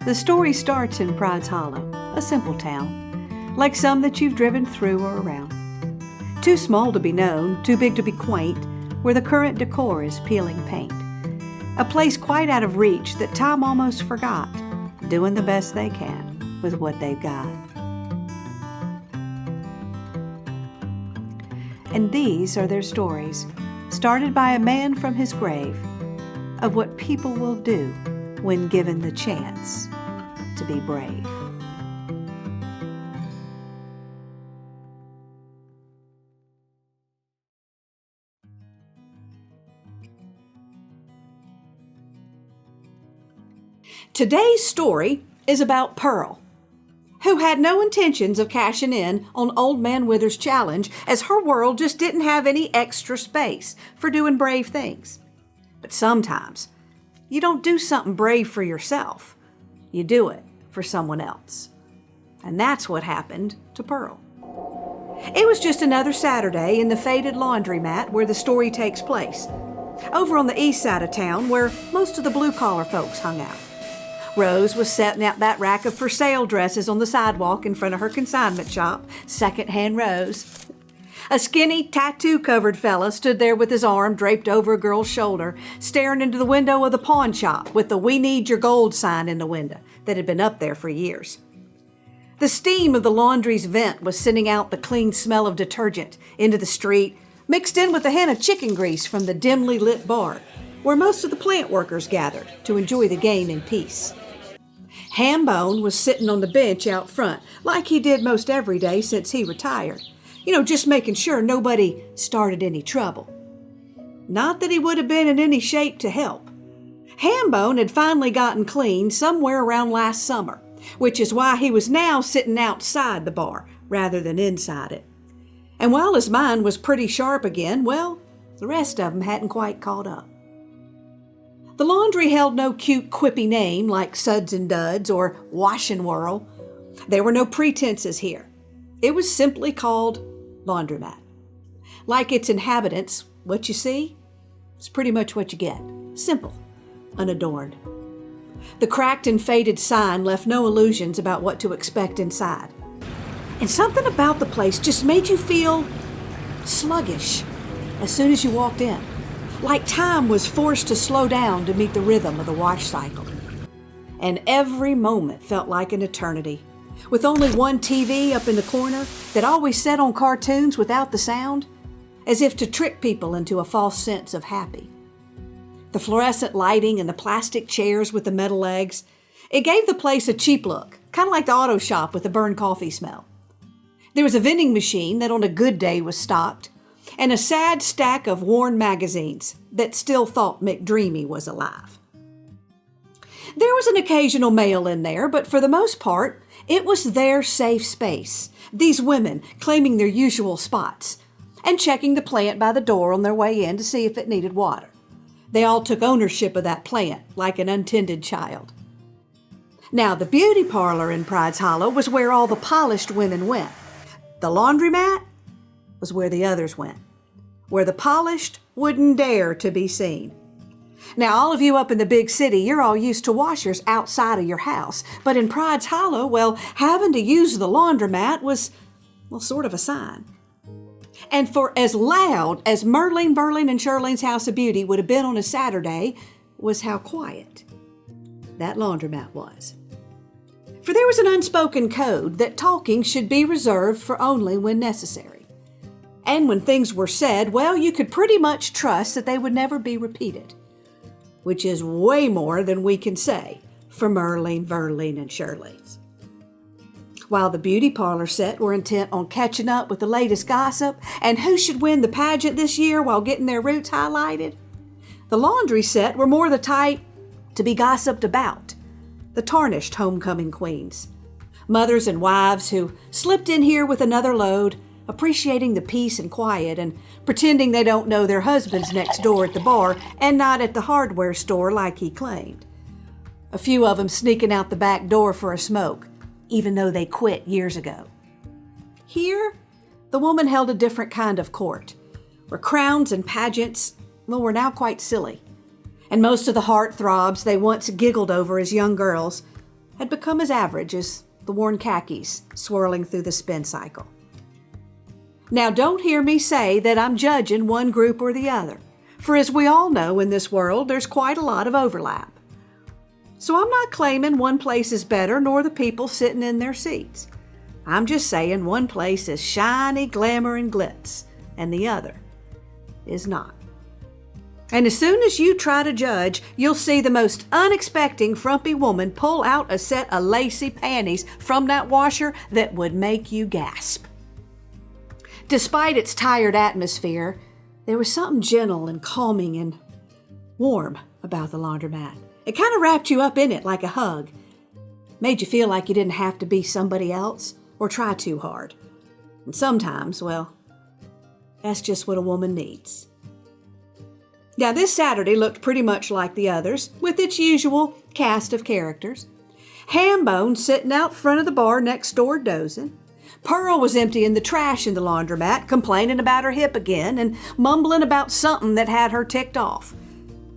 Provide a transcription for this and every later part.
The story starts in Pride's Hollow, a simple town, like some that you've driven through or around. Too small to be known, too big to be quaint, where the current decor is peeling paint. A place quite out of reach that time almost forgot, doing the best they can with what they've got. And these are their stories, started by a man from his grave, of what people will do when given the chance to be brave. Today's story is about Pearl, who had no intentions of cashing in on Old Man Wither's challenge, as her world just didn't have any extra space for doing brave things. But sometimes you don't do something brave for yourself. You do it for someone else. And that's what happened to Pearl. It was just another Saturday in the faded Laundromat where the story takes place, over on the east side of town where most of the blue-collar folks hung out. Rose was setting out that rack of for sale dresses on the sidewalk in front of her consignment shop, Secondhand Rose. A skinny, tattoo-covered fella stood there with his arm draped over a girl's shoulder, staring into the window of the pawn shop with the "We Need Your Gold" sign in the window that had been up there for years. The steam of the laundry's vent was sending out the clean smell of detergent into the street, mixed in with the hint of chicken grease from the dimly lit bar, where most of the plant workers gathered to enjoy the game in peace. Hambone was sitting on the bench out front, like he did most every day since he retired. Just making sure nobody started any trouble. Not that he would have been in any shape to help. Hambone had finally gotten clean somewhere around last summer, which is why he was now sitting outside the bar rather than inside it. And while his mind was pretty sharp again, well, the rest of him hadn't quite caught up. The laundry held no cute, quippy name like Suds and Duds or Wash and Whirl. There were no pretenses here. It was simply called Laundromat. Like its inhabitants, what you see is pretty much what you get. Simple, unadorned. The cracked and faded sign left no illusions about what to expect inside. And something about the place just made you feel sluggish as soon as you walked in. Like time was forced to slow down to meet the rhythm of the wash cycle. And every moment felt like an eternity, with only one TV up in the corner that always set on cartoons without the sound, as if to trick people into a false sense of happy. The fluorescent lighting and the plastic chairs with the metal legs, it gave the place a cheap look, kind of like the auto shop with the burned coffee smell. There was a vending machine that on a good day was stocked, and a sad stack of worn magazines that still thought McDreamy was alive. There was an occasional male in there, but for the most part, it was their safe space, these women claiming their usual spots and checking the plant by the door on their way in to see if it needed water. They all took ownership of that plant like an untended child. Now, the beauty parlor in Pride's Hollow was where all the polished women went. The laundromat was where the others went, where the polished wouldn't dare to be seen. Now, all of you up in the big city, you're all used to washers outside of your house. But in Pride's Hollow, well, having to use the laundromat was, sort of a sign. And for as loud as Merlin, Berlin, and Shirley's House of Beauty would have been on a Saturday, was how quiet that laundromat was. For there was an unspoken code that talking should be reserved for only when necessary. And when things were said, well, you could pretty much trust that they would never be repeated, which is way more than we can say for Merlin, Verlin, and Shirley's. While the beauty parlor set were intent on catching up with the latest gossip and who should win the pageant this year while getting their roots highlighted, the laundry set were more the type to be gossiped about, the tarnished homecoming queens, mothers and wives who slipped in here with another load, appreciating the peace and quiet and pretending they don't know their husbands next door at the bar and not at the hardware store like he claimed. A few of them sneaking out the back door for a smoke, even though they quit years ago. Here, the woman held a different kind of court, where crowns and pageants, were now quite silly. And most of the heartthrobs they once giggled over as young girls had become as average as the worn khakis swirling through the spin cycle. Now, don't hear me say that I'm judging one group or the other, for as we all know in this world, there's quite a lot of overlap. So I'm not claiming one place is better nor the people sitting in their seats. I'm just saying one place is shiny, glamour, and glitz, and the other is not. And as soon as you try to judge, you'll see the most unexpected frumpy woman pull out a set of lacy panties from that washer that would make you gasp. Despite its tired atmosphere, there was something gentle and calming and warm about the laundromat. It kind of wrapped you up in it like a hug. Made you feel like you didn't have to be somebody else or try too hard. And sometimes, well, that's just what a woman needs. Now, this Saturday looked pretty much like the others, with its usual cast of characters. Hambone sitting out front of the bar next door dozing. Pearl was emptying the trash in the laundromat, complaining about her hip again and mumbling about something that had her ticked off.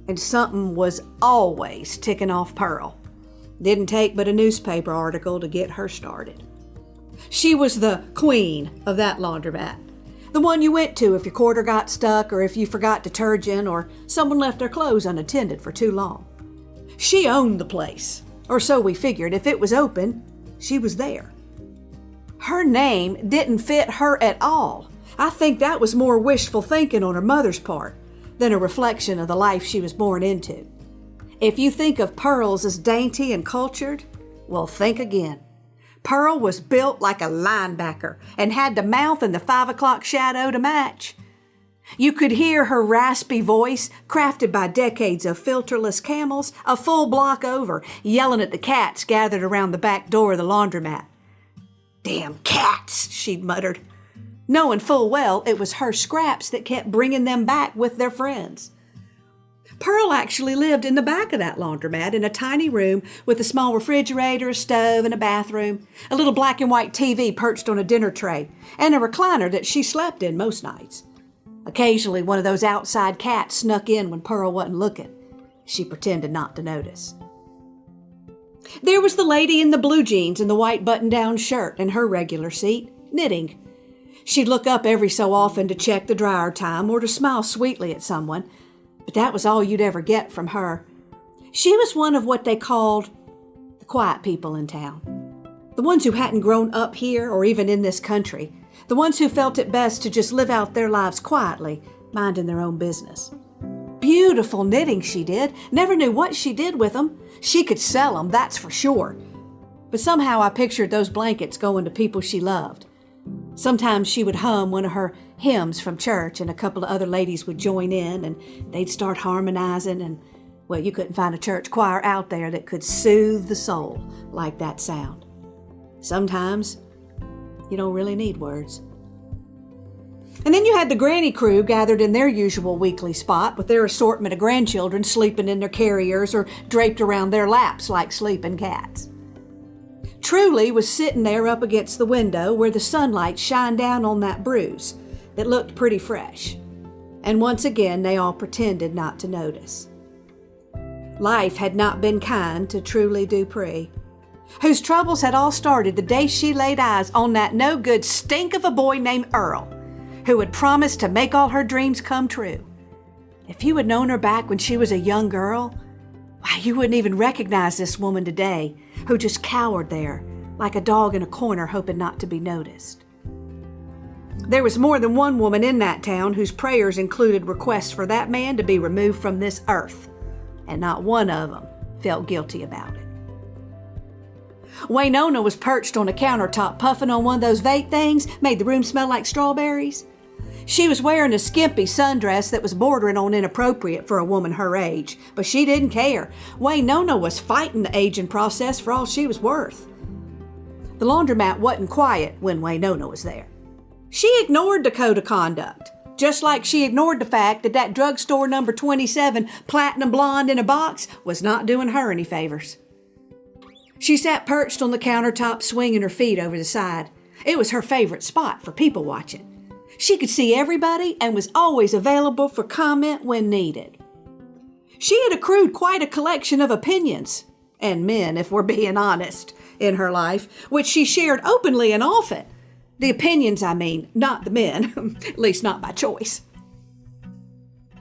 And something was always ticking off Pearl. Didn't take but a newspaper article to get her started. She was the queen of that laundromat. The one you went to if your quarter got stuck or if you forgot detergent or someone left their clothes unattended for too long. She owned the place, or so we figured. If it was open, she was there. Her name didn't fit her at all. I think that was more wishful thinking on her mother's part than a reflection of the life she was born into. If you think of pearls as dainty and cultured, well, think again. Pearl was built like a linebacker and had the mouth and the 5 o'clock shadow to match. You could hear her raspy voice, crafted by decades of filterless camels, a full block over, yelling at the cats gathered around the back door of the laundromat. "Damn cats," she'd muttered, knowing full well it was her scraps that kept bringing them back with their friends. Pearl actually lived in the back of that laundromat in a tiny room with a small refrigerator, a stove, and a bathroom, a little black and white TV perched on a dinner tray, and a recliner that she slept in most nights. Occasionally, one of those outside cats snuck in when Pearl wasn't looking. She pretended not to notice. There was the lady in the blue jeans and the white button-down shirt in her regular seat, knitting. She'd look up every so often to check the dryer time or to smile sweetly at someone, but that was all you'd ever get from her. She was one of what they called the quiet people in town. The ones who hadn't grown up here or even in this country. The ones who felt it best to just live out their lives quietly, minding their own business. Beautiful knitting she did. Never knew what she did with them. She could sell them, that's for sure. But somehow I pictured those blankets going to people she loved. Sometimes she would hum one of her hymns from church and a couple of other ladies would join in and they'd start harmonizing and, well, you couldn't find a church choir out there that could soothe the soul like that sound. Sometimes you don't really need words. And then you had the granny crew gathered in their usual weekly spot with their assortment of grandchildren sleeping in their carriers or draped around their laps like sleeping cats. Trulee was sitting there up against the window where the sunlight shined down on that bruise that looked pretty fresh. And once again, they all pretended not to notice. Life had not been kind to Trulee Dupree, whose troubles had all started the day she laid eyes on that no-good stink of a boy named Earl, who had promised to make all her dreams come true. If you had known her back when she was a young girl, why, you wouldn't even recognize this woman today, who just cowered there like a dog in a corner hoping not to be noticed. There was more than one woman in that town whose prayers included requests for that man to be removed from this earth, and not one of them felt guilty about it. Waynona was perched on a countertop puffing on one of those vape things, made the room smell like strawberries. She was wearing a skimpy sundress that was bordering on inappropriate for a woman her age, but she didn't care. Waynona was fighting the aging process for all she was worth. The laundromat wasn't quiet when Waynona was there. She ignored the code of conduct, just like she ignored the fact that that drugstore number 27 platinum blonde in a box was not doing her any favors. She sat perched on the countertop, swinging her feet over the side. It was her favorite spot for people watching. She could see everybody and was always available for comment when needed. She had accrued quite a collection of opinions, and men, if we're being honest, in her life, which she shared openly and often. The opinions, I mean, not the men, at least not by choice.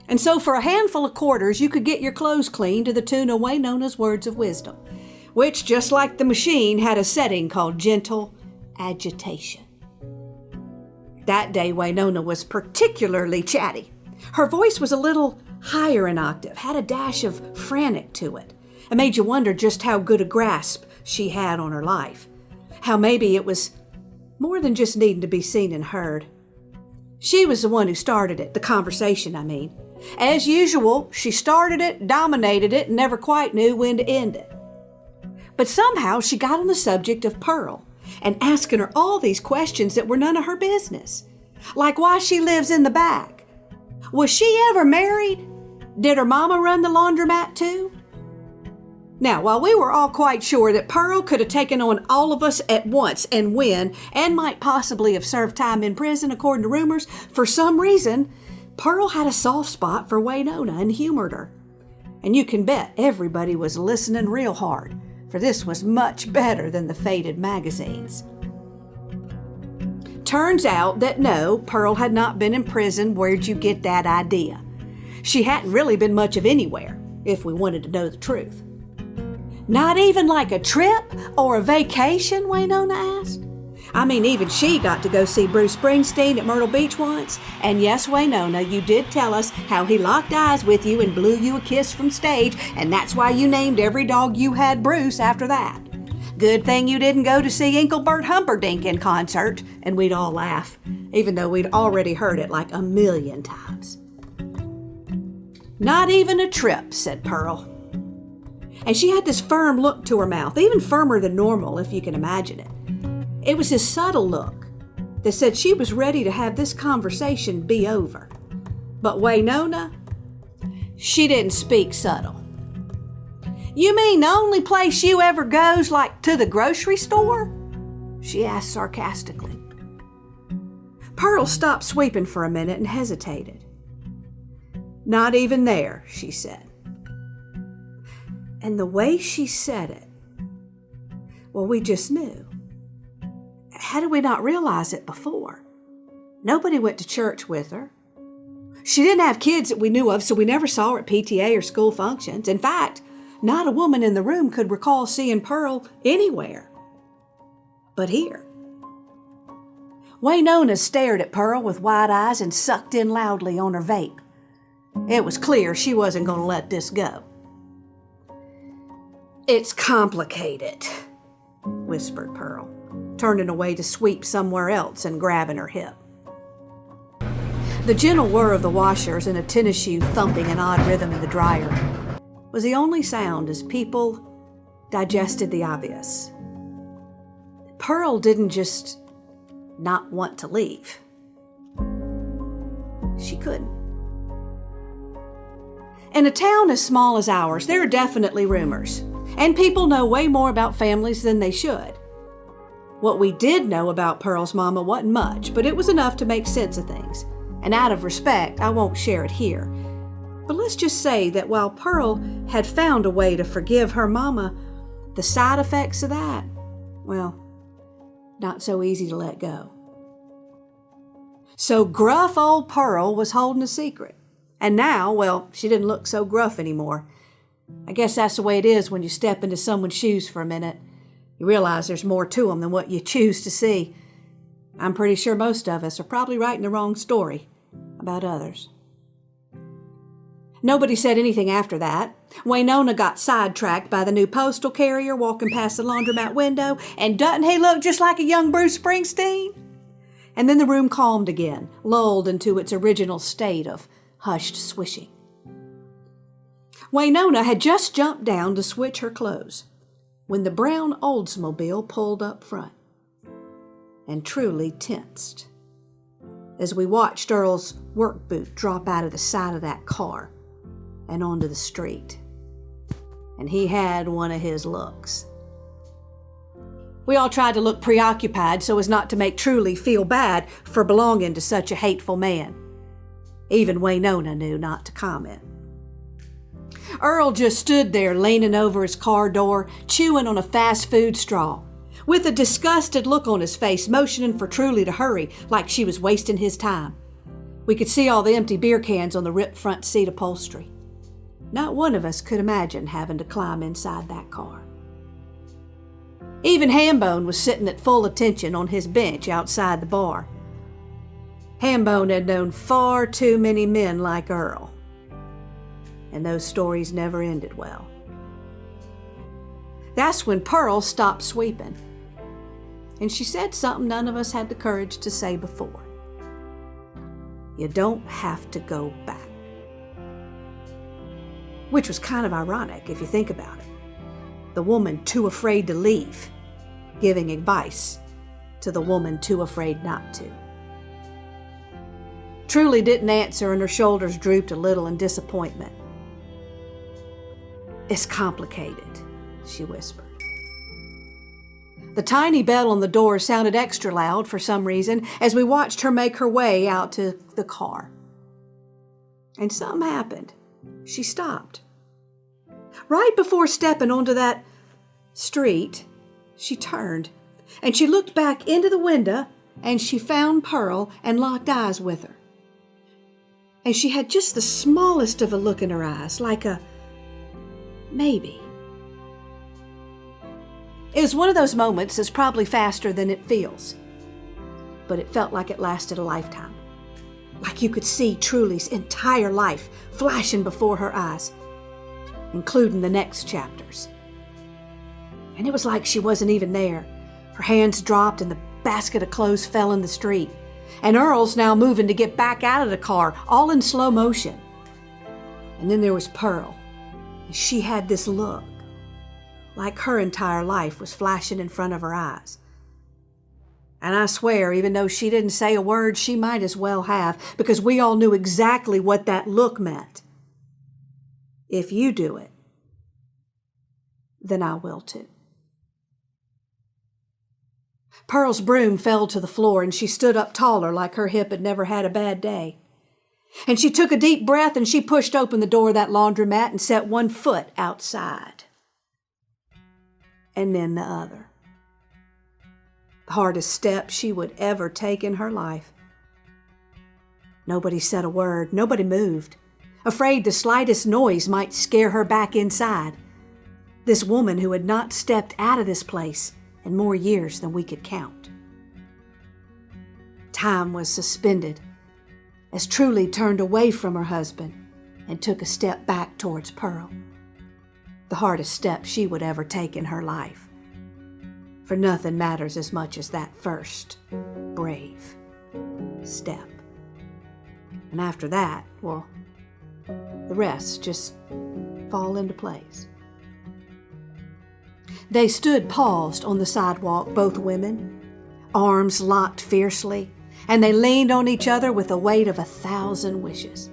And so for a handful of quarters, you could get your clothes clean to the tune of Waynona's words of wisdom, which, just like the machine, had a setting called gentle agitation. That day, Waynona was particularly chatty. Her voice was a little higher in octave, had a dash of frantic to it. It made you wonder just how good a grasp she had on her life. How maybe it was more than just needing to be seen and heard. She was the one who started it, the conversation, I mean. As usual, she started it, dominated it, and never quite knew when to end it. But somehow she got on the subject of Pearl and asking her all these questions that were none of her business. Like why she lives in the back. Was she ever married? Did her mama run the laundromat too? Now, while we were all quite sure that Pearl could have taken on all of us at once and win, and might possibly have served time in prison according to rumors, for some reason, Pearl had a soft spot for Waynona and humored her. And you can bet everybody was listening real hard, for this was much better than the faded magazines. Turns out that no, Pearl had not been in prison. Where'd you get that idea? She hadn't really been much of anywhere, if we wanted to know the truth. Not even like a trip or a vacation, Waynona asked. I mean, even she got to go see Bruce Springsteen at Myrtle Beach once. And yes, Waynona, you did tell us how he locked eyes with you and blew you a kiss from stage, and that's why you named every dog you had Bruce after that. Good thing you didn't go to see Engelbert Humperdinck in concert, and we'd all laugh, even though we'd already heard it like a million times. Not even a trip, said Pearl. And she had this firm look to her mouth, even firmer than normal, if you can imagine it. It was this subtle look that said she was ready to have this conversation be over. But Waynona, she didn't speak subtle. You mean the only place you ever goes, like to the grocery store? She asked sarcastically. Pearl stopped sweeping for a minute and hesitated. Not even there, she said. And the way she said it, well, we just knew. How did we not realize it before? Nobody went to church with her. She didn't have kids that we knew of, so we never saw her at PTA or school functions. In fact, not a woman in the room could recall seeing Pearl anywhere but here. Waynona stared at Pearl with wide eyes and sucked in loudly on her vape. It was clear she wasn't going to let this go. It's complicated, whispered Pearl, turning away to sweep somewhere else and grabbing her hip. The gentle whir of the washers and a tennis shoe thumping an odd rhythm in the dryer was the only sound as people digested the obvious. Pearl didn't just not want to leave. She couldn't. In a town as small as ours, there are definitely rumors, and people know way more about families than they should. What we did know about Pearl's mama wasn't much, but it was enough to make sense of things. And out of respect, I won't share it here. But let's just say that while Pearl had found a way to forgive her mama, the side effects of that, well, not so easy to let go. So gruff old Pearl was holding a secret. And now, well, she didn't look so gruff anymore. I guess that's the way it is when you step into someone's shoes for a minute. You realize there's more to them than what you choose to see. I'm pretty sure most of us are probably writing the wrong story about others. Nobody said anything after that. Waynona got sidetracked by the new postal carrier walking past the laundromat window, and doesn't he look just like a young Bruce Springsteen? And then the room calmed again, lulled into its original state of hushed swishing. Waynona had just jumped down to switch her clothes when the brown Oldsmobile pulled up front, and Trulee tensed as we watched Earl's work boot drop out of the side of that car and onto the street. And he had one of his looks. We all tried to look preoccupied so as not to make Trulee feel bad for belonging to such a hateful man. Even Waynona knew not to comment. Earl just stood there leaning over his car door, chewing on a fast food straw, with a disgusted look on his face, motioning for Trulee to hurry like she was wasting his time. We could see all the empty beer cans on the ripped front seat upholstery. Not one of us could imagine having to climb inside that car. Even Hambone was sitting at full attention on his bench outside the bar. Hambone had known far too many men like Earl, and those stories never ended well. That's when Pearl stopped sweeping, and she said something none of us had the courage to say before. You don't have to go back. Which was kind of ironic if you think about it. The woman too afraid to leave, giving advice to the woman too afraid not to. Trulee didn't answer, and her shoulders drooped a little in disappointment. It's complicated, she whispered. The tiny bell on the door sounded extra loud for some reason as we watched her make her way out to the car. And something happened. She stopped. Right before stepping onto that street, she turned, and she looked back into the window, and she found Pearl and locked eyes with her. And she had just the smallest of a look in her eyes, like a maybe. It was one of those moments that's probably faster than it feels, but it felt like it lasted a lifetime. Like you could see Trulee's entire life flashing before her eyes, including the next chapters. And it was like she wasn't even there. Her hands dropped and the basket of clothes fell in the street. And Earl's now moving to get back out of the car, all in slow motion. And then there was Pearl. And she had this look, like her entire life was flashing in front of her eyes. And I swear, even though she didn't say a word, she might as well have, because we all knew exactly what that look meant. If you do it, then I will too. Pearl's broom fell to the floor, and she stood up taller like her hip had never had a bad day. And she took a deep breath, and she pushed open the door of that laundromat and set one foot outside. And then the other. The hardest step she would ever take in her life. Nobody said a word. Nobody moved, afraid the slightest noise might scare her back inside. This woman who had not stepped out of this place in more years than we could count. Time was suspended as Trulee turned away from her husband and took a step back towards Pearl. The hardest step she would ever take in her life. For nothing matters as much as that first brave step. And after that, well, the rest just fall into place. They stood paused on the sidewalk, both women, arms locked fiercely, and they leaned on each other with the weight of 1,000 wishes,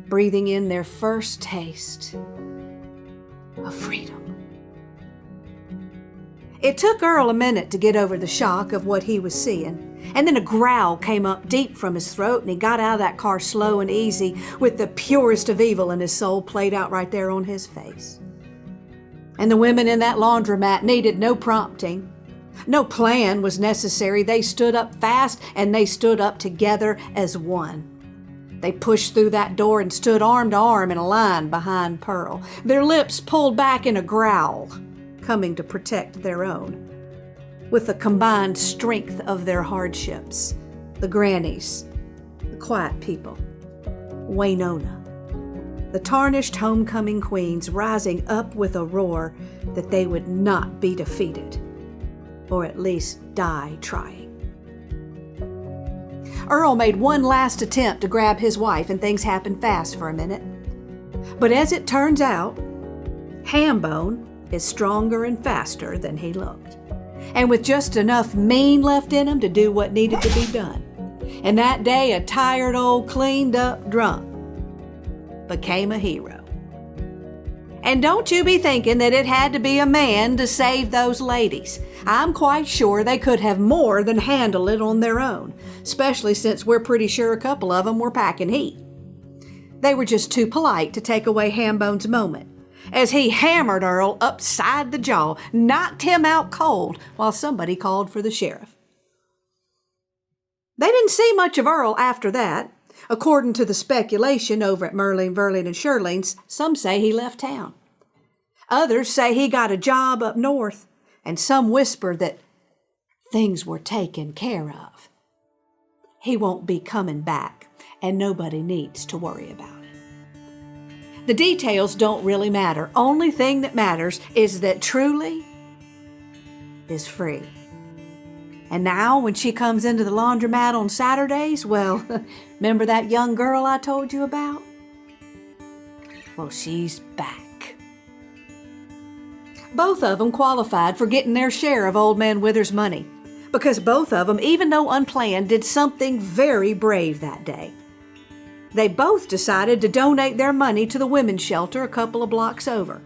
breathing in their first taste of freedom. It took Earl a minute to get over the shock of what he was seeing, and then a growl came up deep from his throat, and he got out of that car slow and easy with the purest of evil in his soul played out right there on his face. And the women in that laundromat needed no prompting. No plan was necessary. They stood up fast, and they stood up together as one. They pushed through that door and stood arm to arm in a line behind Pearl, their lips pulled back in a growl, coming to protect their own. With the combined strength of their hardships, the grannies, the quiet people, Waynona, the tarnished homecoming queens rising up with a roar that they would not be defeated, or at least die trying. Earl made one last attempt to grab his wife, and things happened fast for a minute. But as it turns out, Hambone is stronger and faster than he looked, and with just enough mean left in him to do what needed to be done. And that day, a tired old cleaned up drunk became a hero. And don't you be thinking that it had to be a man to save those ladies. I'm quite sure they could have more than handled it on their own, especially since we're pretty sure a couple of them were packing heat. They were just too polite to take away Hambone's moment, as he hammered Earl upside the jaw, knocked him out cold while somebody called for the sheriff. They didn't see much of Earl after that. According to the speculation over at Merlin, Verlin, and Shirley's, some say he left town. Others say he got a job up north, and some whisper that things were taken care of. He won't be coming back, and nobody needs to worry about it. The details don't really matter. Only thing that matters is that Trulee is free. And now when she comes into the laundromat on Saturdays, well, remember that young girl I told you about? Well, she's back. Both of them qualified for getting their share of Old Man Wither's money, because both of them, even though unplanned, did something very brave that day. They both decided to donate their money to the women's shelter a couple of blocks over,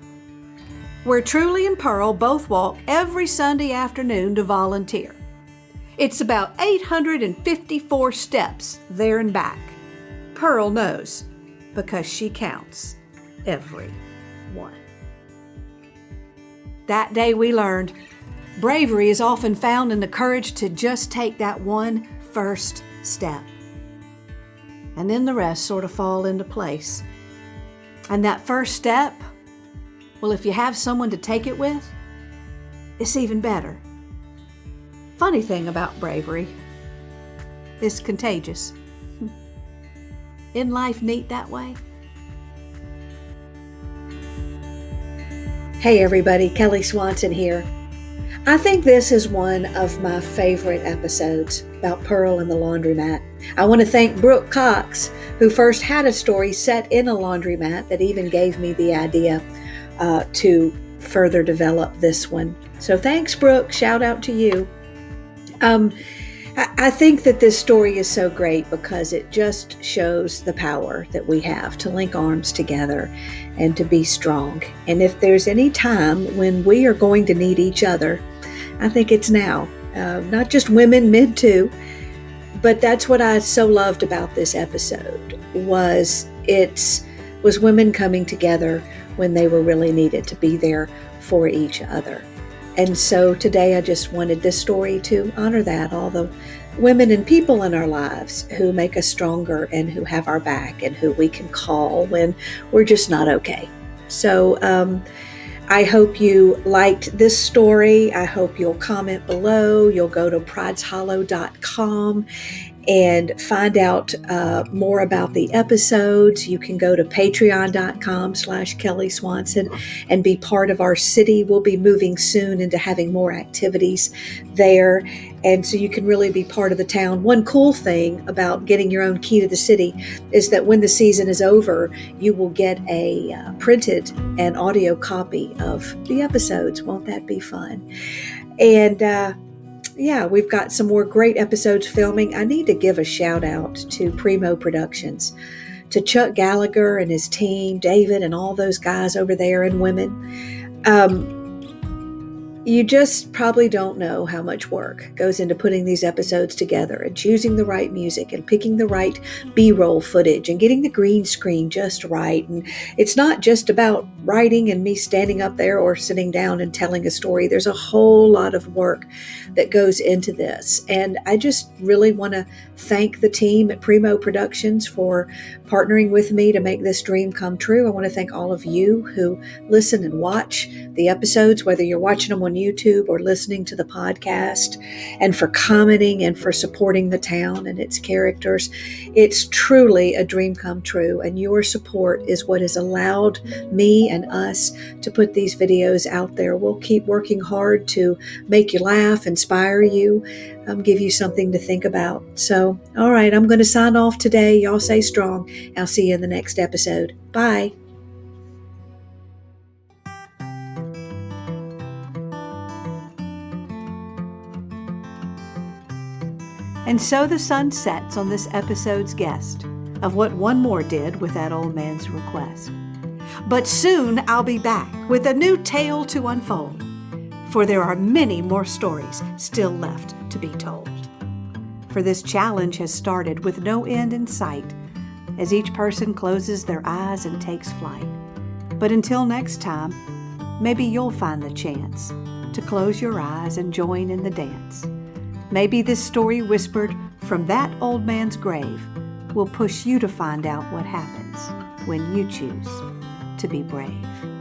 where Trulee and Pearl both walk every Sunday afternoon to volunteer. It's about 854 steps there and back. Pearl knows, because she counts every one. That day we learned bravery is often found in the courage to just take that one first step. And then the rest sort of fall into place. And that first step, well, if you have someone to take it with, it's even better. Funny thing about bravery, it's contagious. Isn't life neat that way? Hey everybody, Kelly Swanson here. I think this is one of my favorite episodes about Pearl and the laundromat. I want to thank Brooke Cox, who first had a story set in a laundromat that even gave me the idea to further develop this one. So thanks, Brooke. Shout out to you. I think that this story is so great because it just shows the power that we have to link arms together and to be strong. And if there's any time when we are going to need each other, I think it's now. Not just women, men too. But that's what I so loved about this episode was women coming together when they were really needed to be there for each other. And so today I just wanted this story to honor that, all the women and people in our lives who make us stronger and who have our back and who we can call when we're just not okay. So I hope you liked this story. I hope you'll comment below. You'll go to prideshollow.com and find out more about the episodes. You can go to patreon.com/Kelly Swanson and be part of our city. We'll be moving soon into having more activities there. And so you can really be part of the town. One cool thing about getting your own key to the city is that when the season is over, you will get a printed and audio copy of the episodes. Won't that be fun? And yeah, we've got some more great episodes filming. I need to give a shout out to Primo Productions, to Chuck Gallagher and his team, David and all those guys over there and women. You just probably don't know how much work goes into putting these episodes together and choosing the right music and picking the right B-roll footage and getting the green screen just right. And it's not just about writing and me standing up there or sitting down and telling a story. There's a whole lot of work that goes into this. And I just really want to thank the team at Primo Productions for partnering with me to make this dream come true. I want to thank all of you who listen and watch the episodes, whether you're watching them on YouTube or listening to the podcast, and for commenting and for supporting the town and its characters. It's truly a dream come true, and your support is what has allowed me and us to put these videos out there. We'll keep working hard to make you laugh, inspire you, give you something to think about. So, all right, I'm going to sign off today. Y'all stay strong. I'll see you in the next episode. Bye. And so the sun sets on this episode's guest of what one more did with that old man's request. But soon I'll be back with a new tale to unfold, for there are many more stories still left to be told. For this challenge has started with no end in sight, as each person closes their eyes and takes flight. But until next time, maybe you'll find the chance to close your eyes and join in the dance. Maybe this story whispered from that old man's grave will push you to find out what happens when you choose to be brave.